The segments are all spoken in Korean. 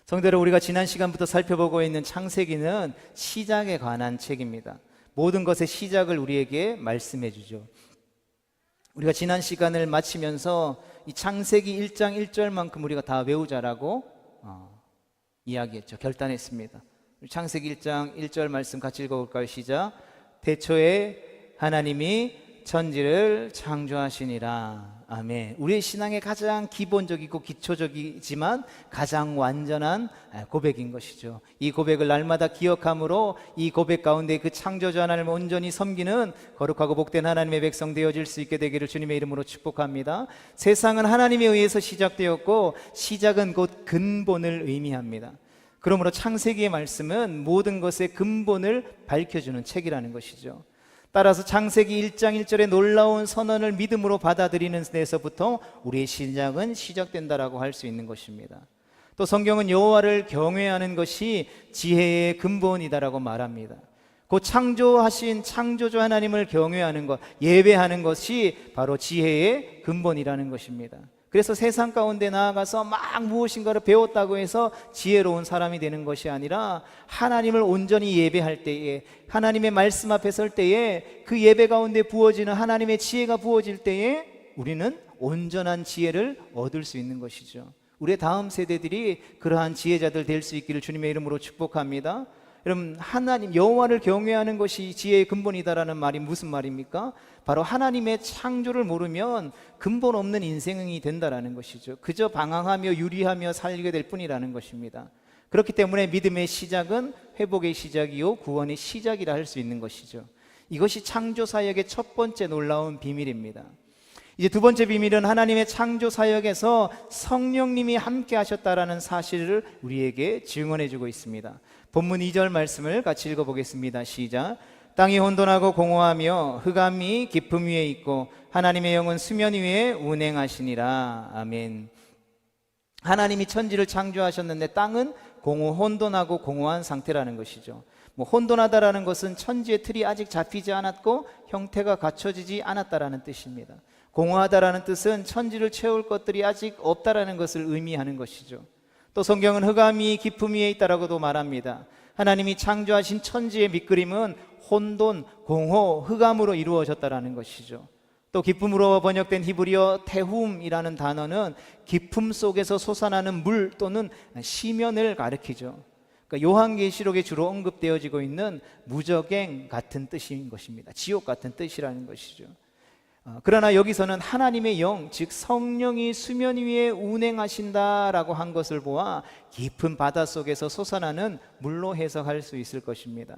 성도들, 우리가 지난 시간부터 살펴보고 있는 창세기는 시작에 관한 책입니다. 모든 것의 시작을 우리에게 말씀해 주죠. 우리가 지난 시간을 마치면서 이 창세기 1장 1절만큼 우리가 다 외우자라고 이야기했죠. 결단했습니다. 창세기 1장 1절 말씀 같이 읽어볼까요? 시작. 태초에 하나님이 천지를 창조하시니라. 아멘. 우리의 신앙의 가장 기본적이고 기초적이지만 가장 완전한 고백인 것이죠. 이 고백을 날마다 기억함으로 이 고백 가운데 그 창조주 하나님을 온전히 섬기는 거룩하고 복된 하나님의 백성 되어질 수 있게 되기를 주님의 이름으로 축복합니다. 세상은 하나님에 의해서 시작되었고 시작은 곧 근본을 의미합니다. 그러므로 창세기의 말씀은 모든 것의 근본을 밝혀주는 책이라는 것이죠. 따라서 창세기 1장 1절의 놀라운 선언을 믿음으로 받아들이는 데서부터 우리의 시작은 시작된다라고 할 수 있는 것입니다. 또 성경은 여호와를 경외하는 것이 지혜의 근본이다라고 말합니다. 곧 창조하신 창조주 하나님을 경외하는 것, 예배하는 것이 바로 지혜의 근본이라는 것입니다. 그래서 세상 가운데 나아가서 막 무엇인가를 배웠다고 해서 지혜로운 사람이 되는 것이 아니라 하나님을 온전히 예배할 때에, 하나님의 말씀 앞에 설 때에 그 예배 가운데 부어지는 하나님의 지혜가 부어질 때에 우리는 온전한 지혜를 얻을 수 있는 것이죠. 우리의 다음 세대들이 그러한 지혜자들 될 수 있기를 주님의 이름으로 축복합니다. 여러분, 하나님 여호와를 경외하는 것이 지혜의 근본이다라는 말이 무슨 말입니까? 바로 하나님의 창조를 모르면 근본 없는 인생이 된다라는 것이죠. 그저 방황하며 유리하며 살게 될 뿐이라는 것입니다. 그렇기 때문에 믿음의 시작은 회복의 시작이요 구원의 시작이라 할 수 있는 것이죠. 이것이 창조 사역의 첫 번째 놀라운 비밀입니다. 이제 두 번째 비밀은 하나님의 창조 사역에서 성령님이 함께 하셨다라는 사실을 우리에게 증언해 주고 있습니다. 본문 2절 말씀을 같이 읽어보겠습니다. 시작. 땅이 혼돈하고 공허하며 흑암이 깊음 위에 있고 하나님의 영은 수면 위에 운행하시니라. 아멘. 하나님이 천지를 창조하셨는데 땅은 혼돈하고 공허한 상태라는 것이죠. 혼돈하다라는 것은 천지의 틀이 아직 잡히지 않았고 형태가 갖춰지지 않았다라는 뜻입니다. 공허하다라는 뜻은 천지를 채울 것들이 아직 없다라는 것을 의미하는 것이죠. 또 성경은 흑암이 깊음 위에 있다라고도 말합니다. 하나님이 창조하신 천지의 밑그림은 혼돈, 공허, 흑암으로 이루어졌다라는 것이죠. 또 깊음으로 번역된 히브리어 테훔이라는 단어는 깊음 속에서 솟아나는 물 또는 시면을 가리키죠. 그러니까 요한계시록에 주로 언급되어지고 있는 무저갱 같은 뜻인 것입니다. 지옥 같은 뜻이라는 것이죠. 그러나 여기서는 하나님의 영, 즉 성령이 수면 위에 운행하신다라고 한 것을 보아 깊은 바다 속에서 솟아나는 물로 해석할 수 있을 것입니다.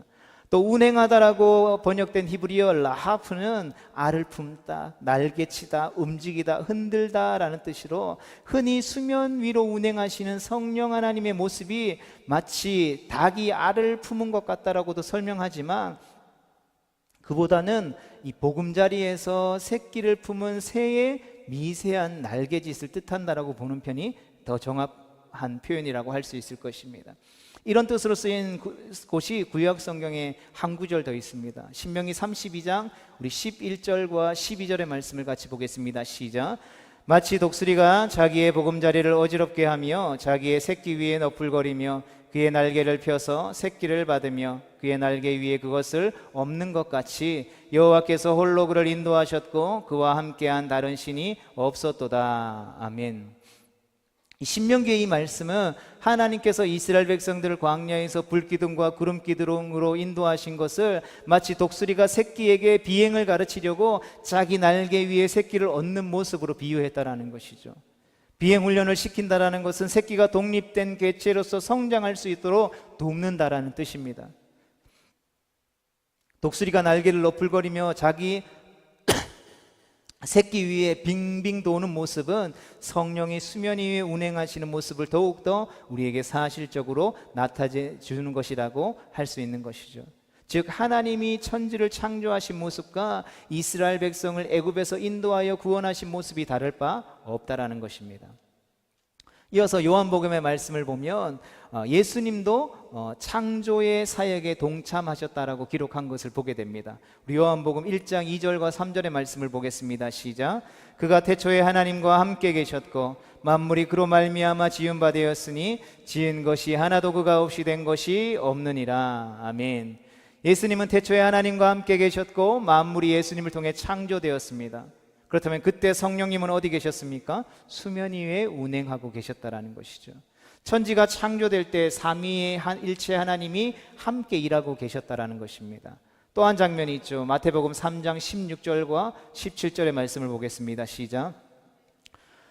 또 운행하다라고 번역된 히브리어 라하프는 알을 품다, 날개치다, 움직이다, 흔들다라는 뜻으로 흔히 수면 위로 운행하시는 성령 하나님의 모습이 마치 닭이 알을 품은 것 같다라고도 설명하지만 그보다는 이 보금자리에서 새끼를 품은 새의 미세한 날개짓을 뜻한다라고 보는 편이 더 정확한 표현이라고 할 수 있을 것입니다. 이런 뜻으로 쓰인 곳이 구약 성경에 한 구절 더 있습니다. 신명기 32장 우리 11절과 12절의 말씀을 같이 보겠습니다. 시작. 마치 독수리가 자기의 보금자리를 어지럽게 하며 자기의 새끼 위에 너풀거리며 그의 날개를 펴서 새끼를 받으며 그의 날개 위에 그것을 엎는 것 같이 여호와께서 홀로 그를 인도하셨고 그와 함께한 다른 신이 없었도다. 아멘. 신명기의 이 말씀은 하나님께서 이스라엘 백성들을 광야에서 불기둥과 구름기둥으로 인도하신 것을 마치 독수리가 새끼에게 비행을 가르치려고 자기 날개 위에 새끼를 얻는 모습으로 비유했다라는 것이죠. 비행 훈련을 시킨다라는 것은 새끼가 독립된 개체로서 성장할 수 있도록 돕는다라는 뜻입니다. 독수리가 날개를 너풀거리며 자기 새끼 위에 빙빙 도는 모습은 성령이 수면 위에 운행하시는 모습을 더욱더 우리에게 사실적으로 나타내 주는 것이라고 할 수 있는 것이죠. 즉 하나님이 천지를 창조하신 모습과 이스라엘 백성을 애굽에서 인도하여 구원하신 모습이 다를 바 없다라는 것입니다. 이어서 요한복음의 말씀을 보면 예수님도 창조의 사역에 동참하셨다라고 기록한 것을 보게 됩니다. 우리 요한복음 1장 2절과 3절의 말씀을 보겠습니다. 시작. 그가 태초에 하나님과 함께 계셨고 만물이 그로 말미암아 지은 바 되었으니 지은 것이 하나도 그가 없이 된 것이 없느니라. 아멘. 예수님은 태초에 하나님과 함께 계셨고 만물이 예수님을 통해 창조되었습니다. 그렇다면 그때 성령님은 어디 계셨습니까? 수면 위에 운행하고 계셨다라는 것이죠. 천지가 창조될 때 삼위의 일체 하나님이 함께 일하고 계셨다라는 것입니다. 또 한 장면이 있죠. 마태복음 3장 16절과 17절의 말씀을 보겠습니다. 시작.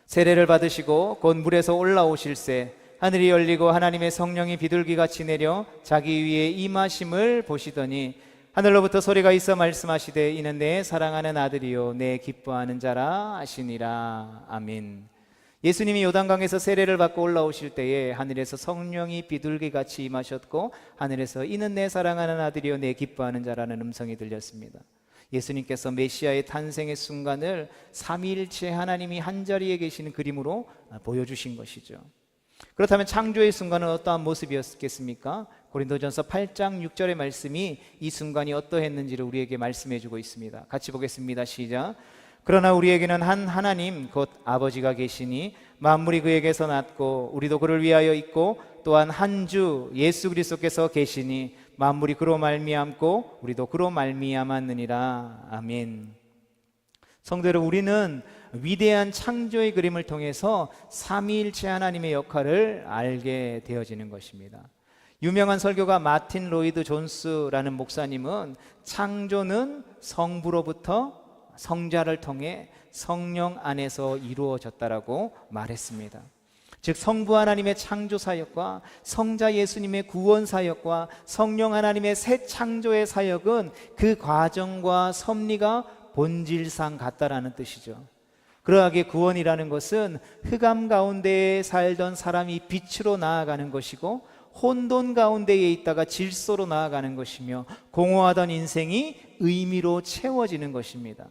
세례를 받으시고 곧 물에서 올라오실새 하늘이 열리고 하나님의 성령이 비둘기같이 내려 자기 위에 임하심을 보시더니 하늘로부터 소리가 있어 말씀하시되 이는 내 사랑하는 아들이요 내 기뻐하는 자라 하시니라. 아멘. 예수님이 요단강에서 세례를 받고 올라오실 때에 하늘에서 성령이 비둘기같이 임하셨고 하늘에서 이는 내 사랑하는 아들이요 내 기뻐하는 자라는 음성이 들렸습니다. 예수님께서 메시아의 탄생의 순간을 삼위일체 하나님이 한자리에 계시는 그림으로 보여주신 것이죠. 그렇다면 창조의 순간은 어떠한 모습이었겠습니까? 고린도전서 8장 6절의 말씀이 이 순간이 어떠했는지를 우리에게 말씀해 주고 있습니다. 같이 보겠습니다. 시작. 그러나 우리에게는 한 하나님 곧 아버지가 계시니 만물이 그에게서 났고 우리도 그를 위하여 있고 또한 한 주 예수 그리스도께서 계시니 만물이 그로 말미암고 우리도 그로 말미암았느니라. 아멘. 성도 여러분, 우리는 위대한 창조의 그림을 통해서 삼위일체 하나님의 역할을 알게 되어지는 것입니다. 유명한 설교가 마틴 로이드 존스라는 목사님은 창조는 성부로부터 성자를 통해 성령 안에서 이루어졌다라고 말했습니다. 즉 성부 하나님의 창조 사역과 성자 예수님의 구원 사역과 성령 하나님의 새 창조의 사역은 그 과정과 섭리가 본질상 같다라는 뜻이죠. 그러하게 구원이라는 것은 흑암 가운데에 살던 사람이 빛으로 나아가는 것이고 혼돈 가운데에 있다가 질서로 나아가는 것이며 공허하던 인생이 의미로 채워지는 것입니다.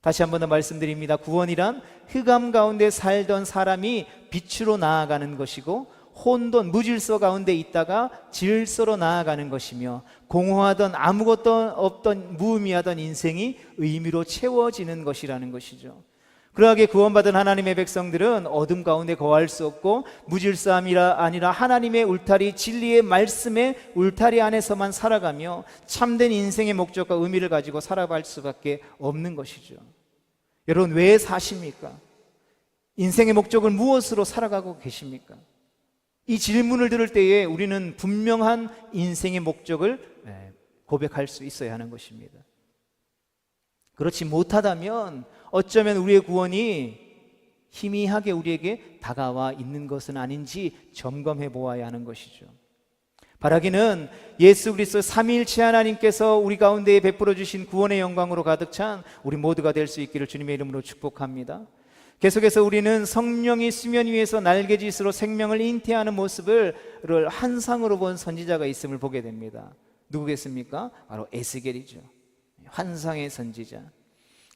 다시 한 번 더 말씀드립니다. 구원이란 흑암 가운데 살던 사람이 빛으로 나아가는 것이고 혼돈, 무질서 가운데 있다가 질서로 나아가는 것이며 공허하던 아무것도 없던 무의미하던 인생이 의미로 채워지는 것이라는 것이죠. 그러하게 구원받은 하나님의 백성들은 어둠 가운데 거할 수 없고 무질서함이 아니라 하나님의 울타리, 진리의 말씀의 울타리 안에서만 살아가며 참된 인생의 목적과 의미를 가지고 살아갈 수밖에 없는 것이죠. 여러분, 왜 사십니까? 인생의 목적을 무엇으로 살아가고 계십니까? 이 질문을 들을 때에 우리는 분명한 인생의 목적을 고백할 수 있어야 하는 것입니다. 그렇지 못하다면 어쩌면 우리의 구원이 희미하게 우리에게 다가와 있는 것은 아닌지 점검해 보아야 하는 것이죠. 바라기는 예수 그리스도 삼위일체 하나님께서 우리 가운데에 베풀어 주신 구원의 영광으로 가득 찬 우리 모두가 될 수 있기를 주님의 이름으로 축복합니다. 계속해서 우리는 성령이 수면 위에서 날개짓으로 생명을 잉태하는 모습을 환상으로 본 선지자가 있음을 보게 됩니다. 누구겠습니까? 바로 에스겔이죠. 환상의 선지자.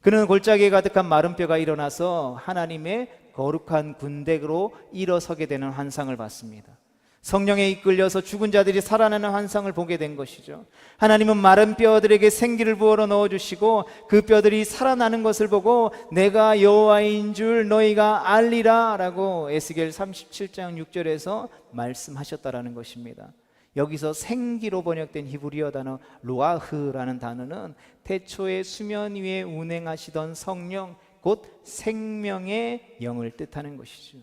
그는 골짜기에 가득한 마른 뼈가 일어나서 하나님의 거룩한 군대로 일어서게 되는 환상을 봤습니다. 성령에 이끌려서 죽은 자들이 살아나는 환상을 보게 된 것이죠. 하나님은 마른 뼈들에게 생기를 부어 넣어주시고 그 뼈들이 살아나는 것을 보고 내가 여호와인 줄 너희가 알리라 라고 에스겔 37장 6절에서 말씀하셨다라는 것입니다. 여기서 생기로 번역된 히브리어 단어 로아흐라는 단어는 태초에 수면 위에 운행하시던 성령, 곧 생명의 영을 뜻하는 것이죠.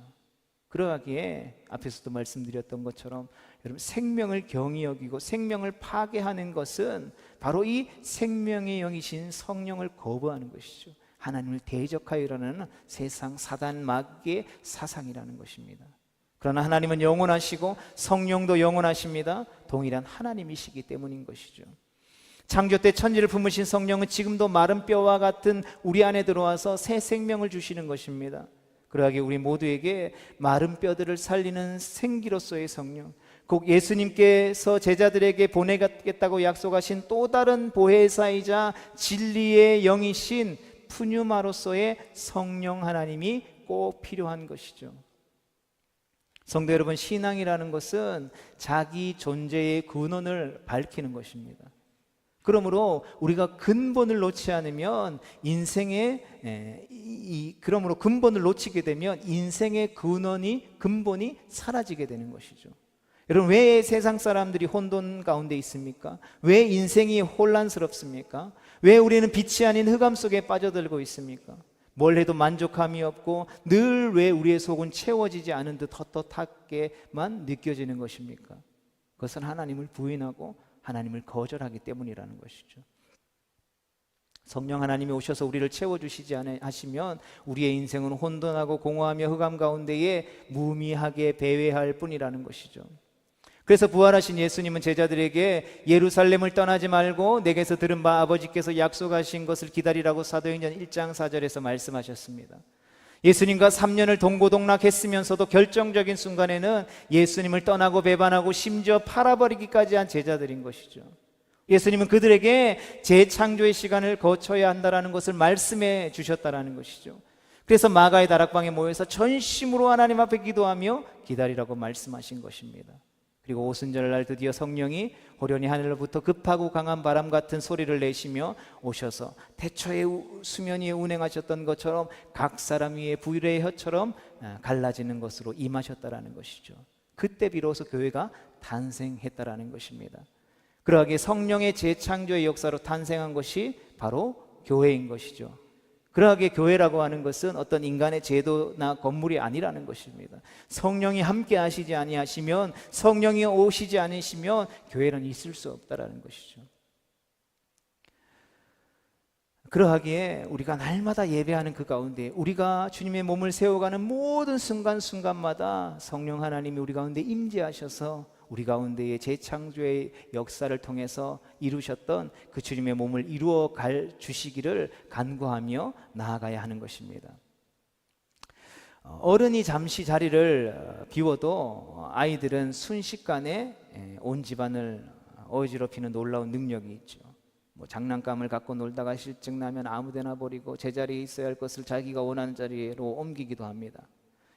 그러하기에 앞에서도 말씀드렸던 것처럼 여러분, 생명을 경히 여기고 생명을 파괴하는 것은 바로 이 생명의 영이신 성령을 거부하는 것이죠. 하나님을 대적하여 일어나는 세상 사단 마귀의 사상이라는 것입니다. 그러나 하나님은 영원하시고 성령도 영원하십니다. 동일한 하나님이시기 때문인 것이죠. 창조 때 천지를 품으신 성령은 지금도 마른 뼈와 같은 우리 안에 들어와서 새 생명을 주시는 것입니다. 그러하게 우리 모두에게 마른 뼈들을 살리는 생기로서의 성령, 곧 예수님께서 제자들에게 보내겠다고 약속하신 또 다른 보혜사이자 진리의 영이신 푸뉴마로서의 성령 하나님이 꼭 필요한 것이죠. 성도 여러분, 신앙이라는 것은 자기 존재의 근원을 밝히는 것입니다. 그러므로 우리가 근본을 놓지 않으면 그러므로 근본을 놓치게 되면 인생의 근본이 사라지게 되는 것이죠. 여러분, 왜 세상 사람들이 혼돈 가운데 있습니까? 왜 인생이 혼란스럽습니까? 왜 우리는 빛이 아닌 흑암 속에 빠져들고 있습니까? 뭘 해도 만족함이 없고 늘 왜 우리의 속은 채워지지 않은 듯 헛헛하게만 느껴지는 것입니까? 그것은 하나님을 부인하고 하나님을 거절하기 때문이라는 것이죠. 성령 하나님이 오셔서 우리를 채워주시지 않으시면 우리의 인생은 혼돈하고 공허하며 흑암 가운데에 무미하게 배회할 뿐이라는 것이죠. 그래서 부활하신 예수님은 제자들에게 예루살렘을 떠나지 말고 내게서 들은 바 아버지께서 약속하신 것을 기다리라고 사도행전 1장 4절에서 말씀하셨습니다. 예수님과 3년을 동고동락했으면서도 결정적인 순간에는 예수님을 떠나고 배반하고 심지어 팔아버리기까지 한 제자들인 것이죠. 예수님은 그들에게 재창조의 시간을 거쳐야 한다는 것을 말씀해 주셨다는 것이죠. 그래서 마가의 다락방에 모여서 전심으로 하나님 앞에 기도하며 기다리라고 말씀하신 것입니다. 그리고 오순절날 드디어 성령이 호련히 하늘로부터 급하고 강한 바람 같은 소리를 내시며 오셔서 태초의 수면 위에 운행하셨던 것처럼 각 사람 위에 불의 혀처럼 갈라지는 것으로 임하셨다라는 것이죠. 그때 비로소 교회가 탄생했다라는 것입니다. 그러하기에 성령의 재창조의 역사로 탄생한 것이 바로 교회인 것이죠. 그러하기에 교회라고 하는 것은 어떤 인간의 제도나 건물이 아니라는 것입니다. 성령이 함께 하시지 아니하시면, 성령이 오시지 않으시면 교회는 있을 수 없다라는 것이죠. 그러하기에 우리가 날마다 예배하는 그 가운데 우리가 주님의 몸을 세워가는 모든 순간순간마다 성령 하나님이 우리 가운데 임재하셔서 우리 가운데의 재창조의 역사를 통해서 이루셨던 그 주님의 몸을 이루어 갈 주시기를 간구하며 나아가야 하는 것입니다. 어른이 잠시 자리를 비워도 아이들은 순식간에 온 집안을 어지럽히는 놀라운 능력이 있죠. 장난감을 갖고 놀다가 실증 나면 아무데나 버리고 제자리에 있어야 할 것을 자기가 원하는 자리로 옮기기도 합니다.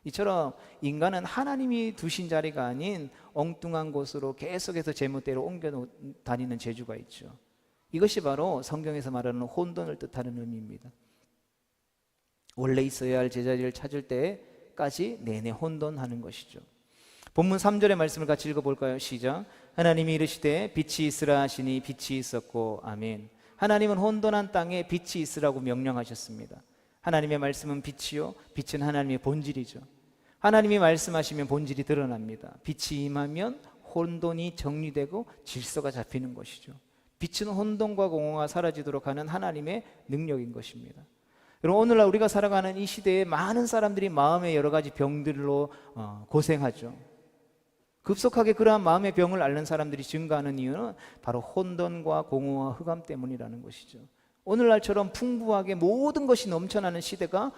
이처럼 인간은 하나님이 두신 자리가 아닌 엉뚱한 곳으로 계속해서 제멋대로 옮겨 다니는 재주가 있죠. 이것이 바로 성경에서 말하는 혼돈을 뜻하는 의미입니다. 원래 있어야 할 제자리를 찾을 때까지 내내 혼돈하는 것이죠. 본문 3절의 말씀을 같이 읽어볼까요? 시작. 하나님이 이르시되 빛이 있으라 하시니 빛이 있었고 아멘. 하나님은 혼돈한 땅에 빛이 있으라고 명령하셨습니다. 하나님의 말씀은 빛이요, 빛은 하나님의 본질이죠. 하나님이 말씀하시면 본질이 드러납니다. 빛이 임하면 혼돈이 정리되고 질서가 잡히는 것이죠. 빛은 혼돈과 공허가 사라지도록 하는 하나님의 능력인 것입니다. 여러분, 오늘날 우리가 살아가는 이 시대에 많은 사람들이 마음의 여러 가지 병들로 고생하죠. 급속하게 그러한 마음의 병을 앓는 사람들이 증가하는 이유는 바로 혼돈과 공허와 흑암 때문이라는 것이죠. 오늘날처럼 풍부하게 모든 것이 넘쳐나는 시대가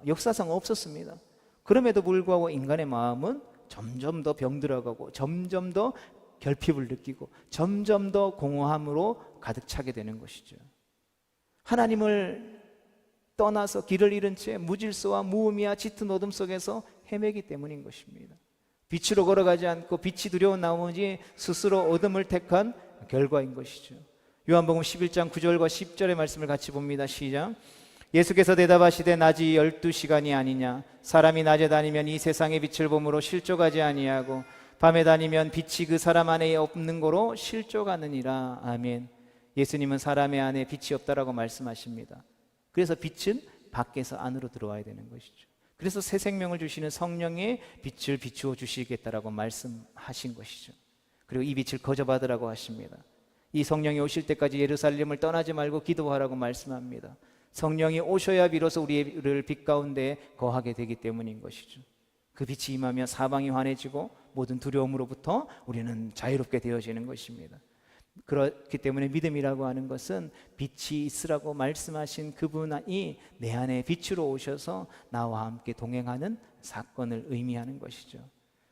역사상 없었습니다. 그럼에도 불구하고 인간의 마음은 점점 더 병들어가고 점점 더 결핍을 느끼고 점점 더 공허함으로 가득 차게 되는 것이죠. 하나님을 떠나서 길을 잃은 채 무질서와 무의미와 짙은 어둠 속에서 헤매기 때문인 것입니다. 빛으로 걸어가지 않고 빛이 두려운 나머지 스스로 어둠을 택한 결과인 것이죠. 요한복음 11장 9절과 10절의 말씀을 같이 봅니다. 시작. 예수께서 대답하시되 낮이 12시간이 아니냐. 사람이 낮에 다니면 이 세상의 빛을 보므로 실족하지 아니하고 밤에 다니면 빛이 그 사람 안에 없는 거로 실족하느니라. 아멘. 예수님은 사람의 안에 빛이 없다라고 말씀하십니다. 그래서 빛은 밖에서 안으로 들어와야 되는 것이죠. 그래서 새 생명을 주시는 성령의 빛을 비추어 주시겠다라고 말씀하신 것이죠. 그리고 이 빛을 거저받으라고 하십니다. 이 성령이 오실 때까지 예루살렘을 떠나지 말고 기도하라고 말씀합니다. 성령이 오셔야 비로소 우리를 빛 가운데 거하게 되기 때문인 것이죠. 그 빛이 임하면 사방이 환해지고 모든 두려움으로부터 우리는 자유롭게 되어지는 것입니다. 그렇기 때문에 믿음이라고 하는 것은 빛이 있으라고 말씀하신 그분이 내 안에 빛으로 오셔서 나와 함께 동행하는 사건을 의미하는 것이죠.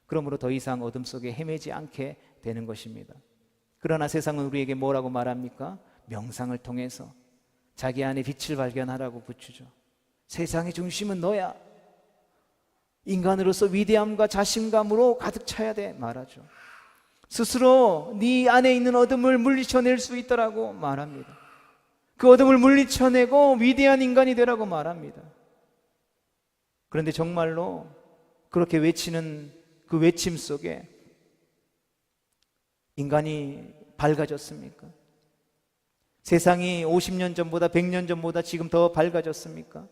그러므로 더 이상 어둠 속에 헤매지 않게 되는 것입니다. 그러나 세상은 우리에게 뭐라고 말합니까? 명상을 통해서 자기 안에 빛을 발견하라고 붙이죠. 세상의 중심은 너야. 인간으로서 위대함과 자신감으로 가득 차야 돼 말하죠. 스스로 네 안에 있는 어둠을 물리쳐낼 수 있다라고 말합니다. 그 어둠을 물리쳐내고 위대한 인간이 되라고 말합니다. 그런데 정말로 그렇게 외치는 그 외침 속에 인간이 밝아졌습니까? 세상이 50년 전보다 100년 전보다 지금 더 밝아졌습니까?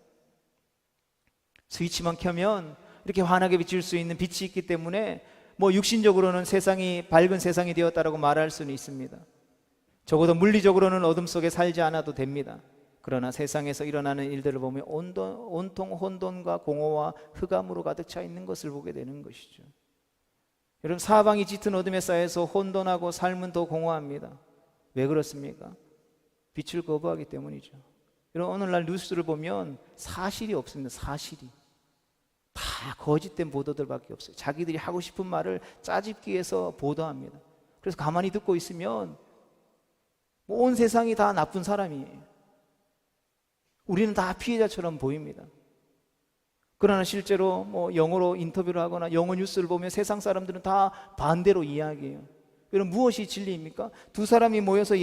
스위치만 켜면 이렇게 환하게 비칠 수 있는 빛이 있기 때문에 육신적으로는 세상이 밝은 세상이 되었다라고 말할 수는 있습니다. 적어도 물리적으로는 어둠 속에 살지 않아도 됩니다. 그러나 세상에서 일어나는 일들을 보면 온통 혼돈과 공허와 흑암으로 가득 차 있는 것을 보게 되는 것이죠. 여러분, 사방이 짙은 어둠에 쌓여서 혼돈하고 삶은 더 공허합니다. 왜 그렇습니까? 빛을 거부하기 때문이죠. 여러분, 오늘날 뉴스를 보면 사실이 없습니다. 사실이 다 거짓된 보도들밖에 없어요. 자기들이 하고 싶은 말을 짜집기 위해서 보도합니다. 그래서 가만히 듣고 있으면 온 세상이 다 나쁜 사람이에요. 우리는 다 피해자처럼 보입니다. 그러나 실제로 영어로 인터뷰를 하거나 영어 뉴스를 보면 세상 사람들은 다 반대로 이야기해요. 여러분, 무엇이 진리입니까? 두 사람이 모여서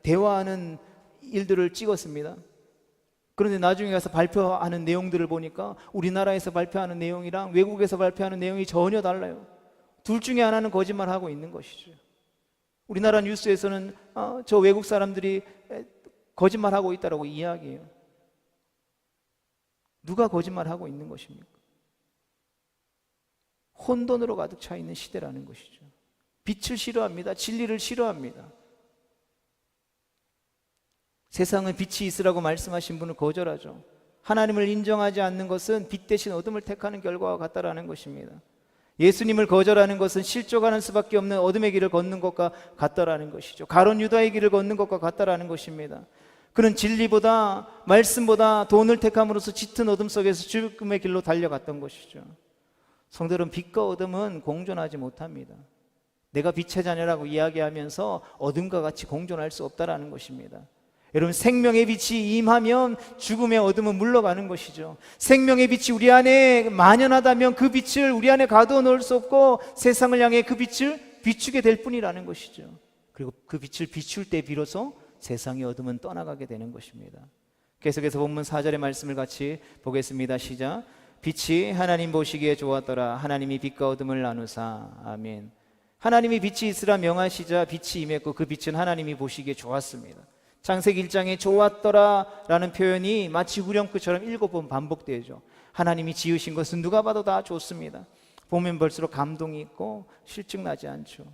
대화하는 일들을 찍었습니다. 그런데 나중에 가서 발표하는 내용들을 보니까 우리나라에서 발표하는 내용이랑 외국에서 발표하는 내용이 전혀 달라요. 둘 중에 하나는 거짓말하고 있는 것이죠. 우리나라 뉴스에서는 저 외국 사람들이 거짓말하고 있다고 이야기해요. 누가 거짓말하고 있는 것입니까? 혼돈으로 가득 차 있는 시대라는 것이죠. 빛을 싫어합니다. 진리를 싫어합니다. 세상은 빛이 있으라고 말씀하신 분을 거절하죠. 하나님을 인정하지 않는 것은 빛 대신 어둠을 택하는 결과와 같다라는 것입니다. 예수님을 거절하는 것은 실족하는 수밖에 없는 어둠의 길을 걷는 것과 같다라는 것이죠. 가론 유다의 길을 걷는 것과 같다라는 것입니다. 그는 진리보다 말씀보다 돈을 택함으로써 짙은 어둠 속에서 죽음의 길로 달려갔던 것이죠. 성도들은 빛과 어둠은 공존하지 못합니다. 내가 빛의 자녀라고 이야기하면서 어둠과 같이 공존할 수 없다라는 것입니다. 여러분, 생명의 빛이 임하면 죽음의 어둠은 물러가는 것이죠. 생명의 빛이 우리 안에 만연하다면 그 빛을 우리 안에 가두어 놓을 수 없고 세상을 향해 그 빛을 비추게 될 뿐이라는 것이죠. 그리고 그 빛을 비출 때 비로소 세상의 어둠은 떠나가게 되는 것입니다. 계속해서 본문 4절의 말씀을 같이 보겠습니다. 시작. 빛이 하나님 보시기에 좋았더라. 하나님이 빛과 어둠을 나누사. 아멘. 하나님이 빛이 있으라 명하시자 빛이 임했고 그 빛은 하나님이 보시기에 좋았습니다. 창세기 1장에 좋았더라 라는 표현이 마치 후렴구처럼 7번 반복되죠. 하나님이 지으신 것은 누가 봐도 다 좋습니다. 보면 볼수록 감동이 있고 실증나지 않죠.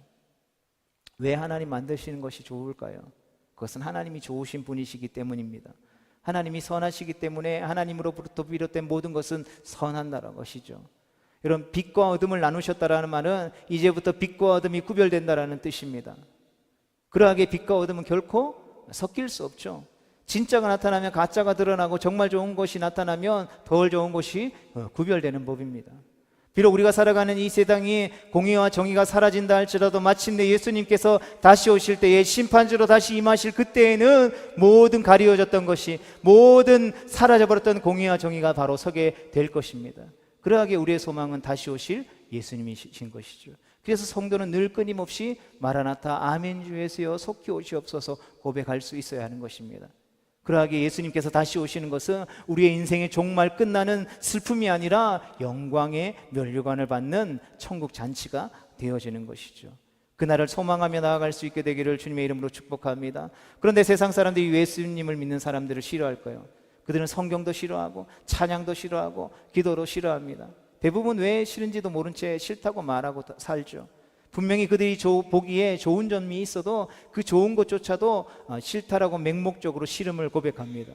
왜 하나님 만드시는 것이 좋을까요? 그것은 하나님이 좋으신 분이시기 때문입니다. 하나님이 선하시기 때문에 하나님으로부터 비롯된 모든 것은 선한다는 것이죠. 여러분, 빛과 어둠을 나누셨다라는 말은 이제부터 빛과 어둠이 구별된다라는 뜻입니다. 그러하게 빛과 어둠은 결코 섞일 수 없죠. 진짜가 나타나면 가짜가 드러나고 정말 좋은 것이 나타나면 덜 좋은 것이 구별되는 법입니다. 비록 우리가 살아가는 이 세상이 공의와 정의가 사라진다 할지라도 마침내 예수님께서 다시 오실 때에 심판주로 다시 임하실 그때에는 모든 가리워졌던 것이, 모든 사라져버렸던 공의와 정의가 바로 서게 될 것입니다. 그러하게 우리의 소망은 다시 오실 예수님이신 것이죠. 그래서 성도는 늘 끊임없이 마라나타 아멘 주 예수여 속히 오시옵소서 고백할 수 있어야 하는 것입니다. 그러하게 예수님께서 다시 오시는 것은 우리의 인생의 종말 끝나는 슬픔이 아니라 영광의 면류관을 받는 천국 잔치가 되어지는 것이죠. 그날을 소망하며 나아갈 수 있게 되기를 주님의 이름으로 축복합니다. 그런데 세상 사람들이 예수님을 믿는 사람들을 싫어할 거예요. 그들은 성경도 싫어하고 찬양도 싫어하고 기도도 싫어합니다. 대부분 왜 싫은지도 모른 채 싫다고 말하고 살죠. 분명히 그들이 보기에 좋은 점이 있어도 그 좋은 것조차도 싫다라고 맹목적으로 싫음을 고백합니다.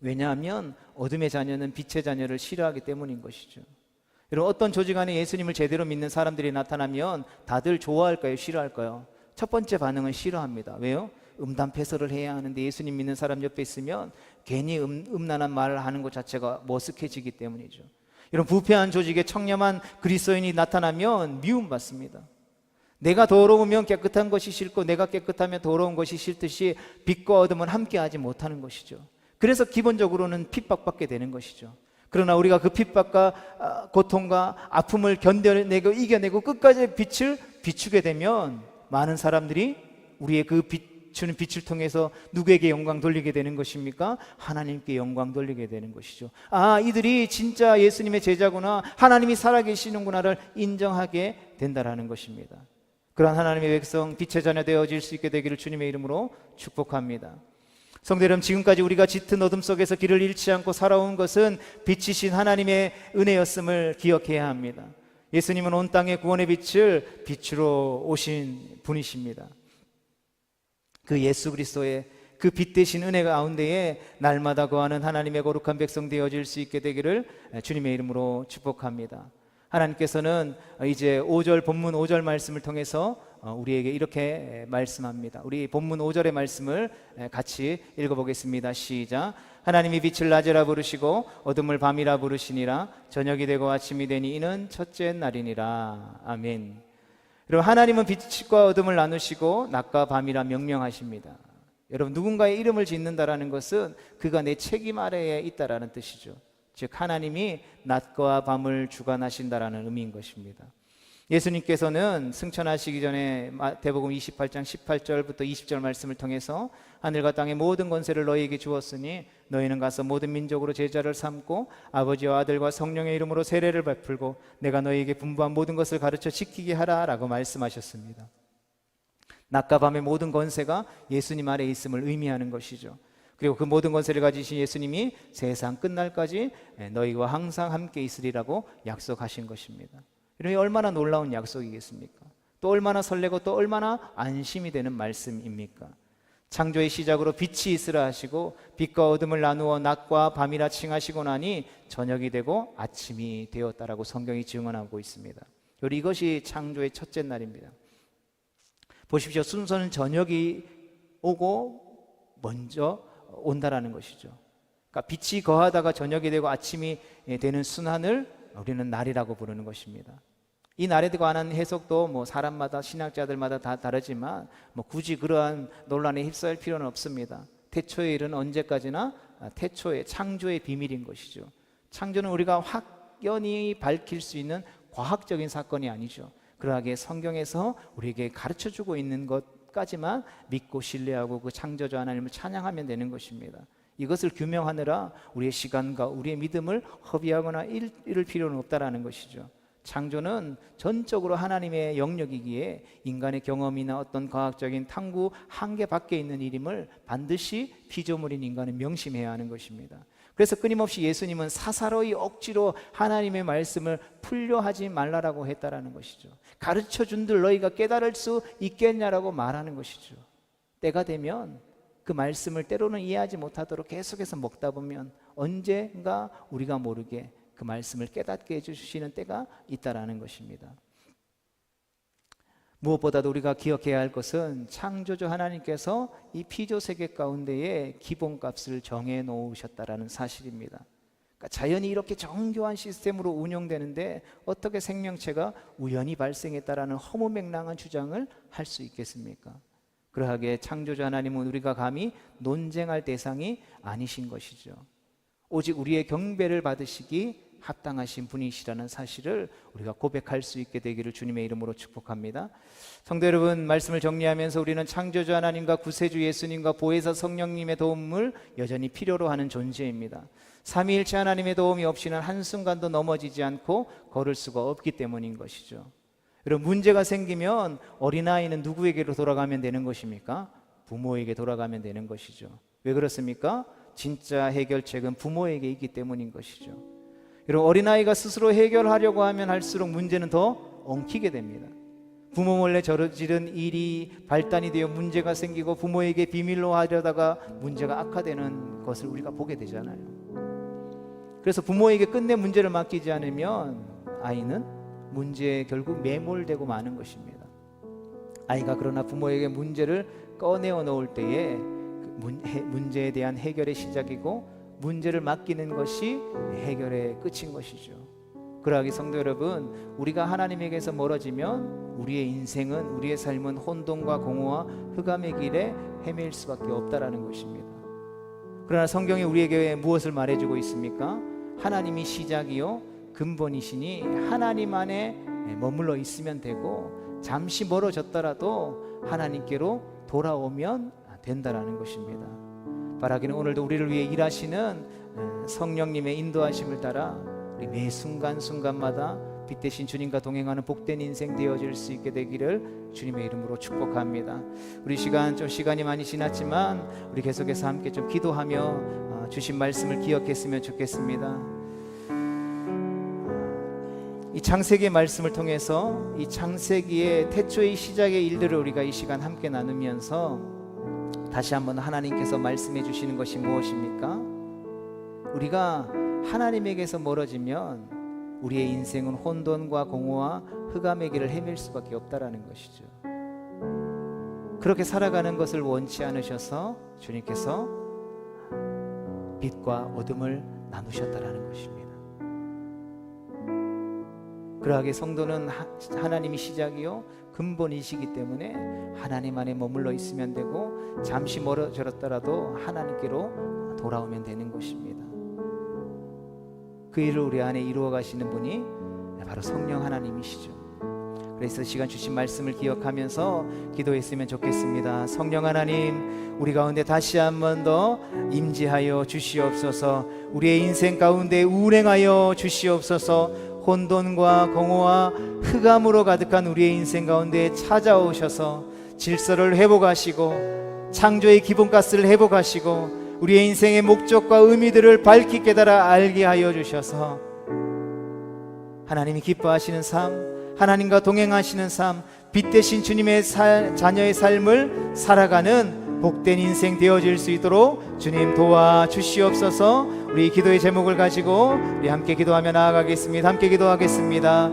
왜냐하면 어둠의 자녀는 빛의 자녀를 싫어하기 때문인 것이죠. 여러분, 어떤 조직 안에 예수님을 제대로 믿는 사람들이 나타나면 다들 좋아할까요? 싫어할까요? 첫 번째 반응은 싫어합니다. 왜요? 음담패설을 해야 하는데 예수님 믿는 사람 옆에 있으면 괜히 음란한 말을 하는 것 자체가 머쓱해지기 때문이죠. 이런 부패한 조직에 청렴한 그리스도인이 나타나면 미움받습니다. 내가 더러우면 깨끗한 것이 싫고 내가 깨끗하면 더러운 것이 싫듯이 빛과 어둠은 함께하지 못하는 것이죠. 그래서 기본적으로는 핍박받게 되는 것이죠. 그러나 우리가 그 핍박과 고통과 아픔을 견뎌내고 이겨내고 끝까지 빛을 비추게 되면 많은 사람들이 우리의 그 비추는 빛을 통해서 누구에게 영광 돌리게 되는 것입니까? 하나님께 영광 돌리게 되는 것이죠. 아, 이들이 진짜 예수님의 제자구나, 하나님이 살아계시는구나를 인정하게 된다라는 것입니다. 그러한 하나님의 백성, 빛의 자녀 되어질 수 있게 되기를 주님의 이름으로 축복합니다. 성도 여러분, 지금까지 우리가 짙은 어둠 속에서 길을 잃지 않고 살아온 것은 빛이신 하나님의 은혜였음을 기억해야 합니다. 예수님은 온 땅의 구원의 빛을 빛으로 오신 분이십니다. 그 예수 그리스도의 그 빛 대신 은혜 가운데에 날마다 거하는 하나님의 거룩한 백성 되어질 수 있게 되기를 주님의 이름으로 축복합니다. 하나님께서는 이제 5절 본문 5절 말씀을 통해서 우리에게 이렇게 말씀합니다. 우리 본문 5절의 말씀을 같이 읽어보겠습니다. 시작. 하나님이 빛을 낮이라 부르시고 어둠을 밤이라 부르시니라. 저녁이 되고 아침이 되니 이는 첫째 날이니라. 아멘. 여러분, 하나님은 빛과 어둠을 나누시고 낮과 밤이라 명명하십니다. 여러분, 누군가의 이름을 짓는다라는 것은 그가 내 책임 아래에 있다라는 뜻이죠. 즉 하나님이 낮과 밤을 주관하신다라는 의미인 것입니다. 예수님께서는 승천하시기 전에 마태복음 28장 18절부터 20절 말씀을 통해서 하늘과 땅의 모든 권세를 너희에게 주었으니 너희는 가서 모든 민족으로 제자를 삼고 아버지와 아들과 성령의 이름으로 세례를 베풀고 내가 너희에게 분부한 모든 것을 가르쳐 지키게 하라 라고 말씀하셨습니다. 낮과 밤의 모든 권세가 예수님 아래에 있음을 의미하는 것이죠. 그리고 그 모든 권세를 가지신 예수님이 세상 끝날까지 너희와 항상 함께 있으리라고 약속하신 것입니다. 이게 얼마나 놀라운 약속이겠습니까? 또 얼마나 설레고 또 얼마나 안심이 되는 말씀입니까? 창조의 시작으로 빛이 있으라 하시고 빛과 어둠을 나누어 낮과 밤이라 칭하시고 나니 저녁이 되고 아침이 되었다라고 성경이 증언하고 있습니다. 이것이 창조의 첫째 날입니다. 보십시오. 순서는 저녁이 오고 먼저 온다라는 것이죠. 그러니까 빛이 거하다가 저녁이 되고 아침이 되는 순환을 우리는 날이라고 부르는 것입니다. 이 날에 관한 해석도 사람마다 신학자들마다 다 다르지만 굳이 그러한 논란에 휩싸일 필요는 없습니다. 태초의 일은 언제까지나 태초의 창조의 비밀인 것이죠. 창조는 우리가 확연히 밝힐 수 있는 과학적인 사건이 아니죠. 그러하게 성경에서 우리에게 가르쳐주고 있는 것까지만 믿고 신뢰하고 그 창조주 하나님을 찬양하면 되는 것입니다. 이것을 규명하느라 우리의 시간과 우리의 믿음을 허비하거나 잃을 필요는 없다라는 것이죠. 창조는 전적으로 하나님의 영역이기에 인간의 경험이나 어떤 과학적인 탐구 한계 밖에 있는 일임을 반드시 피조물인 인간은 명심해야 하는 것입니다. 그래서 끊임없이 예수님은 사사로이 억지로 하나님의 말씀을 풀려하지 말라라고 했다라는 것이죠. 가르쳐준들 너희가 깨달을 수 있겠냐라고 말하는 것이죠. 때가 되면 그 말씀을 때로는 이해하지 못하도록 계속해서 먹다 보면 언젠가 우리가 모르게 그 말씀을 깨닫게 해주시는 때가 있다라는 것입니다. 무엇보다도 우리가 기억해야 할 것은 창조주 하나님께서 이 피조 세계 가운데에 기본값을 정해 놓으셨다라는 사실입니다. 그러니까 자연이 이렇게 정교한 시스템으로 운영되는데 어떻게 생명체가 우연히 발생했다라는 허무맹랑한 주장을 할 수 있겠습니까? 그러하게 창조주 하나님은 우리가 감히 논쟁할 대상이 아니신 것이죠. 오직 우리의 경배를 받으시기 합당하신 분이시라는 사실을 우리가 고백할 수 있게 되기를 주님의 이름으로 축복합니다. 성도 여러분, 말씀을 정리하면서 우리는 창조주 하나님과 구세주 예수님과 보혜사 성령님의 도움을 여전히 필요로 하는 존재입니다. 삼위일체 하나님의 도움이 없이는 한순간도 넘어지지 않고 걸을 수가 없기 때문인 것이죠. 여러분, 문제가 생기면 어린아이는 누구에게로 돌아가면 되는 것입니까? 부모에게 돌아가면 되는 것이죠. 왜 그렇습니까? 진짜 해결책은 부모에게 있기 때문인 것이죠. 여러분, 어린아이가 스스로 해결하려고 하면 할수록 문제는 더 엉키게 됩니다. 부모 몰래 저지른 일이 발단이 되어 문제가 생기고 부모에게 비밀로 하려다가 문제가 악화되는 것을 우리가 보게 되잖아요. 그래서 부모에게 끝내 문제를 맡기지 않으면 아이는 문제에 결국 매몰되고 마는 것입니다. 아이가 그러나 부모에게 문제를 꺼내어 놓을 때에 문제에 대한 해결의 시작이고 문제를 맡기는 것이 해결의 끝인 것이죠. 그러하기 성도 여러분, 우리가 하나님에게서 멀어지면 우리의 인생은, 우리의 삶은 혼돈과 공허와 흑암의 길에 헤맬 수밖에 없다라는 것입니다. 그러나 성경이 우리에게 무엇을 말해주고 있습니까? 하나님이 시작이요 근본이시니 하나님 안에 머물러 있으면 되고, 잠시 멀어졌더라도 하나님께로 돌아오면 된다라는 것입니다. 바라기는 오늘도 우리를 위해 일하시는 성령님의 인도하심을 따라 우리 매 순간순간마다 빛 대신 주님과 동행하는 복된 인생 되어질 수 있게 되기를 주님의 이름으로 축복합니다. 우리 시간이 많이 지났지만 우리 계속해서 함께 좀 기도하며 주신 말씀을 기억했으면 좋겠습니다. 이 창세기의 말씀을 통해서 이 창세기의 태초의 시작의 일들을 우리가 이 시간 함께 나누면서 다시 한번 하나님께서 말씀해 주시는 것이 무엇입니까? 우리가 하나님에게서 멀어지면 우리의 인생은 혼돈과 공허와 흑암의 길을 헤맬 수밖에 없다라는 것이죠. 그렇게 살아가는 것을 원치 않으셔서 주님께서 빛과 어둠을 나누셨다라는 것입니다. 그러하게 성도는 하나님이 시작이요 근본이시기 때문에 하나님 안에 머물러 있으면 되고, 잠시 멀어졌더라도 하나님께로 돌아오면 되는 것입니다. 그 일을 우리 안에 이루어 가시는 분이 바로 성령 하나님이시죠. 그래서 시간 주신 말씀을 기억하면서 기도했으면 좋겠습니다. 성령 하나님, 우리 가운데 다시 한 번 더 임재하여 주시옵소서. 우리의 인생 가운데 운행하여 주시옵소서. 혼돈과 공허와 흑암으로 가득한 우리의 인생 가운데 찾아오셔서 질서를 회복하시고 창조의 기본가스를 회복하시고 우리의 인생의 목적과 의미들을 밝히 깨달아 알게 하여 주셔서 하나님이 기뻐하시는 삶, 하나님과 동행하시는 삶, 빛 대신 주님의 자녀의 삶을 살아가는 복된 인생 되어질 수 있도록 주님 도와주시옵소서. 우리 기도의 제목을 가지고 우리 함께 기도하며 나아가겠습니다. 함께 기도하겠습니다.